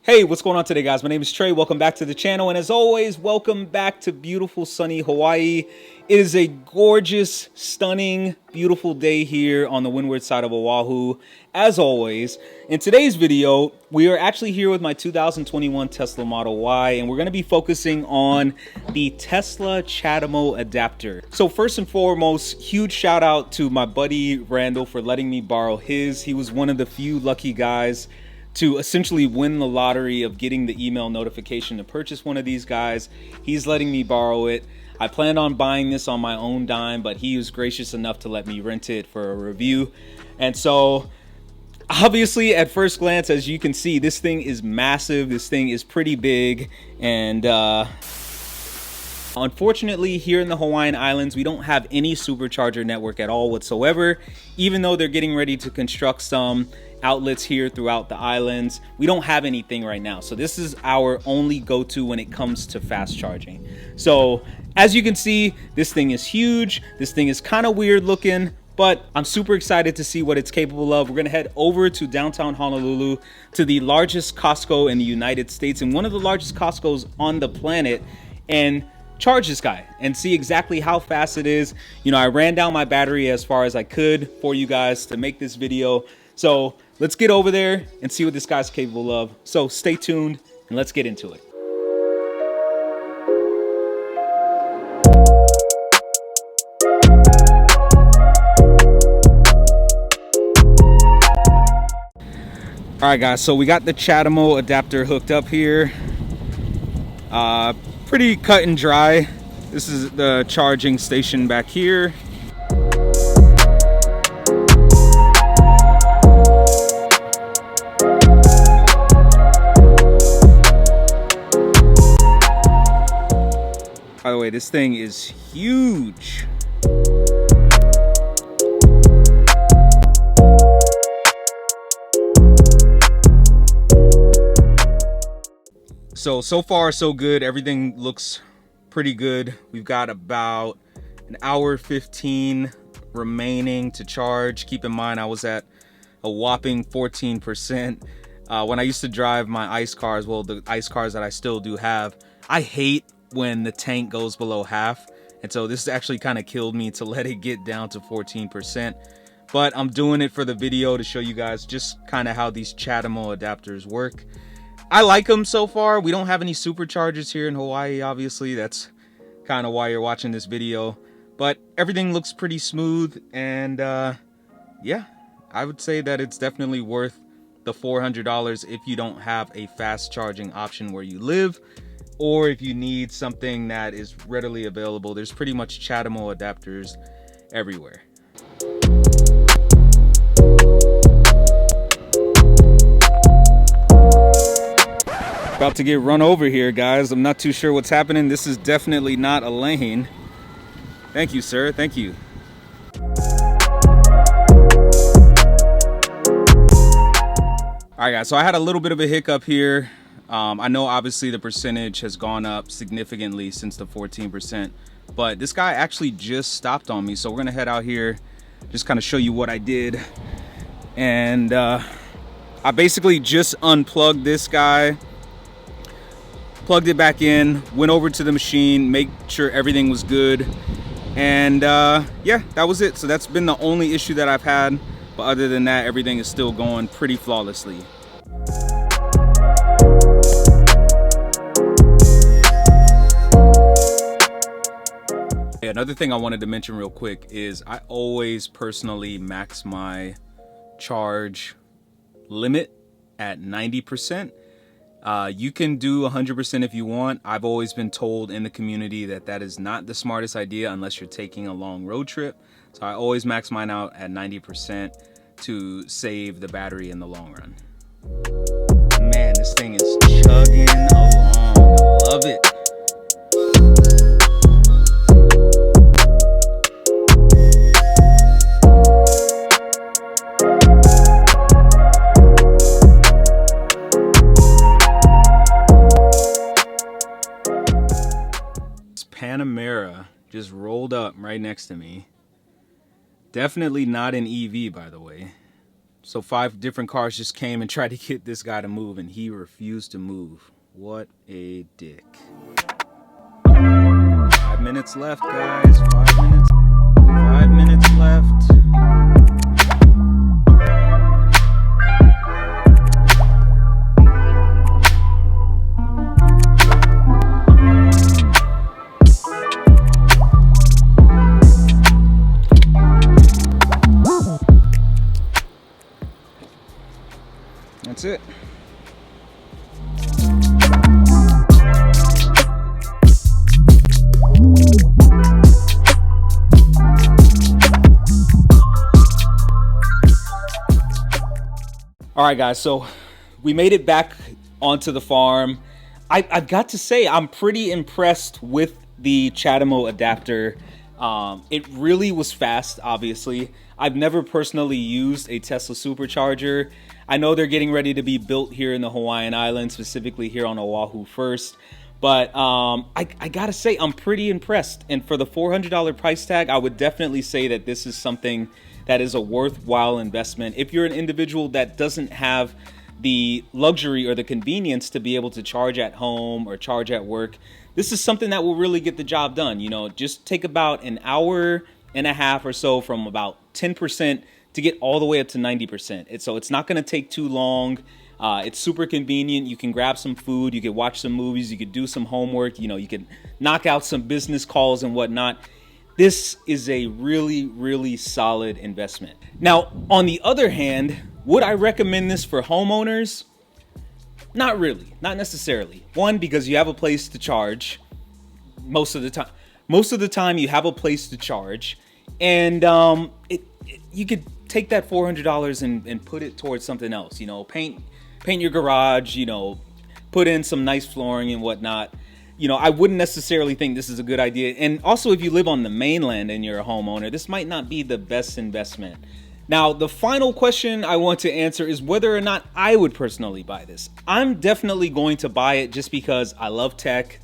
Hey, what's going on today, guys? My name is Trey. Welcome back to the channel, and as always, welcome back to beautiful sunny Hawaii. It is a gorgeous, stunning, beautiful day here on the windward side of Oahu. As always, in today's video, we are actually here with my 2021 Tesla Model Y, and we're going to be focusing on the Tesla ChaDemo Adapter. So first and foremost, huge shout out to my buddy Randall for letting me borrow his. He was one of the few lucky guys to essentially win the lottery of getting the email notification to purchase one of these guys. He's letting me borrow it. I planned on buying this on my own dime, but he was gracious enough to let me rent it for a review. And so obviously at first glance, as you can see, this thing is massive. This thing is pretty big. And unfortunately, here in the Hawaiian Islands, we don't have any Supercharger network at all whatsoever. Even though they're getting ready to construct some outlets here throughout the islands, we don't have anything right now. So this is our only go-to when it comes to fast charging. So as you can see, this thing is huge. This thing is kind of weird looking, but I'm super excited to see what it's capable of. We're gonna head over to downtown Honolulu to the largest Costco in the United States and one of the largest Costco's on the planet, and charge this guy and see exactly how fast it is. You know, I ran down my battery as far as I could for you guys to make this video. So let's get over there and see what this guy's capable of. So stay tuned and let's get into it. All right, guys, so we got the ChaDemo adapter hooked up here. Pretty cut and dry. This is the charging station back here. By the way, this thing is huge. So far so good. Everything looks pretty good. We've got about an hour 15 remaining to charge. Keep in mind, I was at a whopping 14%. When I used to drive my ICE cars, well, the ICE cars that I still do have, I hate when the tank goes below half. And so this actually kind of killed me to let it get down to 14%. But I'm doing it for the video to show you guys just kind of how these ChaDemo adapters work. I like them so far. We don't have any superchargers here in Hawaii, obviously. That's kind of why you're watching this video. But everything looks pretty smooth. And yeah, I would say that it's definitely worth the $400 if you don't have a fast charging option where you live, or if you need something that is readily available. There's pretty much ChaDemo adapters everywhere. About to get run over here, guys. I'm not too sure what's happening. This is definitely not a lane. Thank you, sir. Thank you. All right, guys, so I had a little bit of a hiccup here. I know obviously the percentage has gone up significantly since the 14%, but this guy actually just stopped on me. So we're gonna head out here, just kind of show you what I did. And I basically just unplugged this guy, plugged it back in, went over to the machine, make sure everything was good. And yeah, that was it. So that's been the only issue that I've had. But other than that, everything is still going pretty flawlessly. Another thing I wanted to mention real quick is I always personally max my charge limit at 90%. You can do 100% if you want. I've always been told in the community that that is not the smartest idea unless you're taking a long road trip. So I always max mine out at 90% to save the battery in the long run. Man, this thing is chugging along. I love it. Panamera just rolled up right next to me. Definitely not an EV, by the way. So 5 different cars just came and tried to get this guy to move, and he refused to move. What a dick. 5 minutes left, guys. 5 minutes. 5 minutes left. That's it. All right, guys, so we made it back onto the farm. I've got to say, I'm pretty impressed with the ChaDemo adapter. It really was fast, obviously. I've never personally used a Tesla Supercharger. I know they're getting ready to be built here in the Hawaiian Islands, specifically here on Oahu first. But I gotta say, I'm pretty impressed. And for the $400 price tag, I would definitely say that this is something that is a worthwhile investment. If you're an individual that doesn't have the luxury or the convenience to be able to charge at home or charge at work, this is something that will really get the job done. You know, just take about an hour and a half or so from about 10% to get all the way up to 90%. So it's not gonna take too long. It's super convenient. You can grab some food, you can watch some movies, you could do some homework, you know, you can knock out some business calls and whatnot. This is a really, really solid investment. Now, on the other hand, would I recommend this for homeowners? Not really, not necessarily. One, because you have a place to charge most of the time. Most of the time you have a place to charge, and you could take that $400 and put it towards something else. You know, paint your garage, you know, put in some nice flooring and whatnot. You know, I wouldn't necessarily think this is a good idea. And also, if you live on the mainland and you're a homeowner, this might not be the best investment. Now, the final question I want to answer is whether or not I would personally buy this. I'm definitely going to buy it just because I love tech.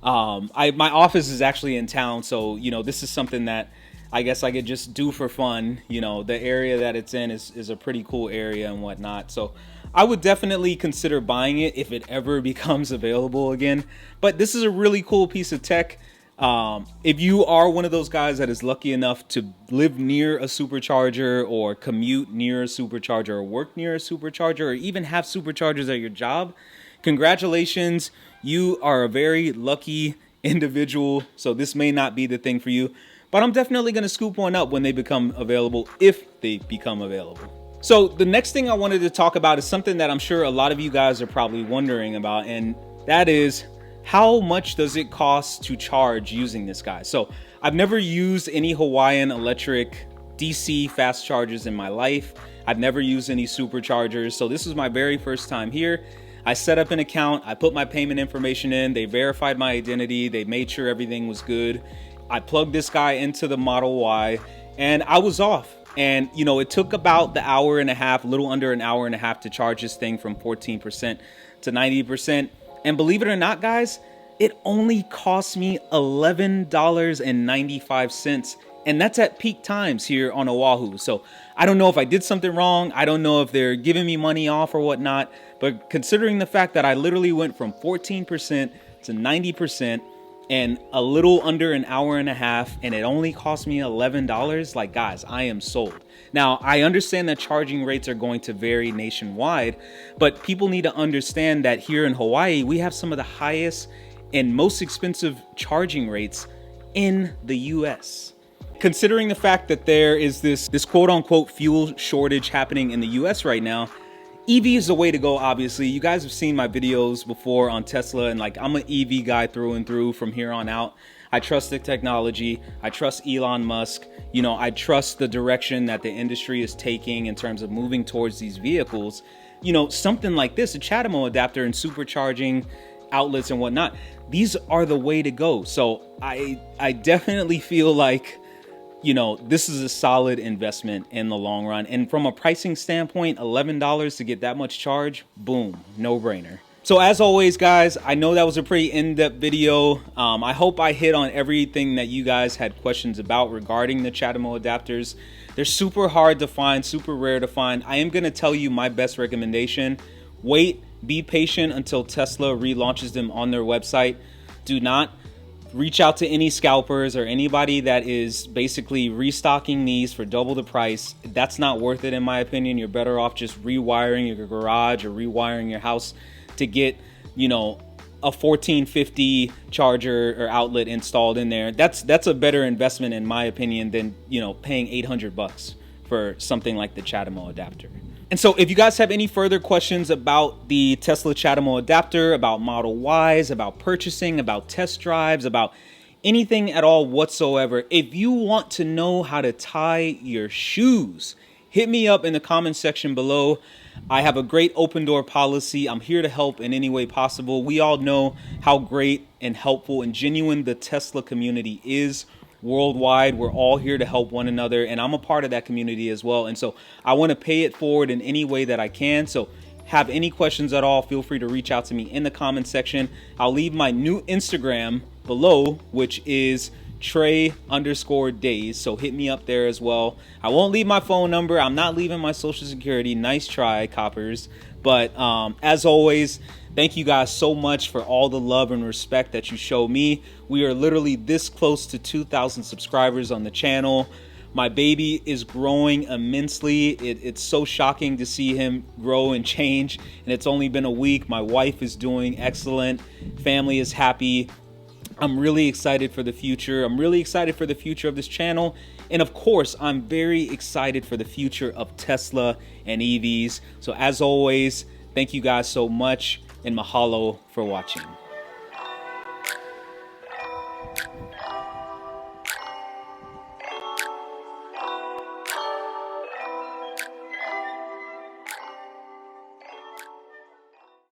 My office is actually in town, so, you know, this is something that I guess I could just do for fun. You know, the area that it's in is a pretty cool area and whatnot. So I would definitely consider buying it if it ever becomes available again. But this is a really cool piece of tech. If you are one of those guys that is lucky enough to live near a supercharger or commute near a supercharger or work near a supercharger or even have superchargers at your job, congratulations. You are a very lucky individual. So this may not be the thing for you, but I'm definitely going to scoop one up when they become available, if they become available. So the next thing I wanted to talk about is something that I'm sure a lot of you guys are probably wondering about, and that is, how much does it cost to charge using this guy? So I've never used any Hawaiian Electric DC fast chargers in my life. I've never used any superchargers. So this is my very first time here. I set up an account. I put my payment information in. They verified my identity. They made sure everything was good. I plugged this guy into the Model Y and I was off. And, you know, it took about the hour and a half, a little under an hour and a half to charge this thing from 14% to 90%. And believe it or not, guys, it only cost me $11.95. And that's at peak times here on Oahu. So I don't know if I did something wrong. I don't know if they're giving me money off or whatnot. But considering the fact that I literally went from 14% to 90% and a little under an hour and a half, and it only cost me $11, like, guys, I am sold. Now, I understand that charging rates are going to vary nationwide, but people need to understand that here in Hawaii, we have some of the highest and most expensive charging rates in the US. Considering the fact that there is this quote unquote fuel shortage happening in the US right now, EV is the way to go, obviously. You guys have seen my videos before on Tesla, and like, I'm an EV guy through and through from here on out. I trust the technology. I trust Elon Musk. You know, I trust the direction that the industry is taking in terms of moving towards these vehicles. You know, something like this, a ChaDemo adapter and supercharging outlets and whatnot, these are the way to go. So I definitely feel like, you know, this is a solid investment in the long run. And from a pricing standpoint, $11 to get that much charge, boom, no brainer. So as always, guys, I know that was a pretty in-depth video. I hope I hit on everything that you guys had questions about regarding the ChaDemo adapters. They're super hard to find, super rare to find. I am going to tell you my best recommendation. Wait, be patient until Tesla relaunches them on their website. Do not reach out to any scalpers or anybody that is basically restocking these for double the price. That's not worth it in my opinion. You're better off just rewiring your garage or rewiring your house to get, you know, a 1450 charger or outlet installed in there. That's a better investment in my opinion than, you know, paying $800 for something like the ChaDemo adapter. And so if you guys have any further questions about the Tesla ChaDemo adapter, about Model Ys, about purchasing, about test drives, about anything at all whatsoever, if you want to know how to tie your shoes, hit me up in the comment section below. I have a great open door policy. I'm here to help in any way possible. We all know how great and helpful and genuine the Tesla community is worldwide. We're all here to help one another, and I'm a part of that community as well. And so I want to pay it forward in any way that I can. So have any questions at all, feel free to reach out to me in the comment section. I'll leave my new Instagram below, which is Trey_days. So hit me up there as well. I won't leave my phone number. I'm not leaving my social security. Nice try, coppers. But as always, thank you guys so much for all the love and respect that you show me. We are literally this close to 2,000 subscribers on the channel. My baby is growing immensely. It's so shocking to see him grow and change. And it's only been a week. My wife is doing excellent. Family is happy. I'm really excited for the future. I'm really excited for the future of this channel. And of course, I'm very excited for the future of Tesla and EVs. So as always, thank you guys so much, and mahalo for watching.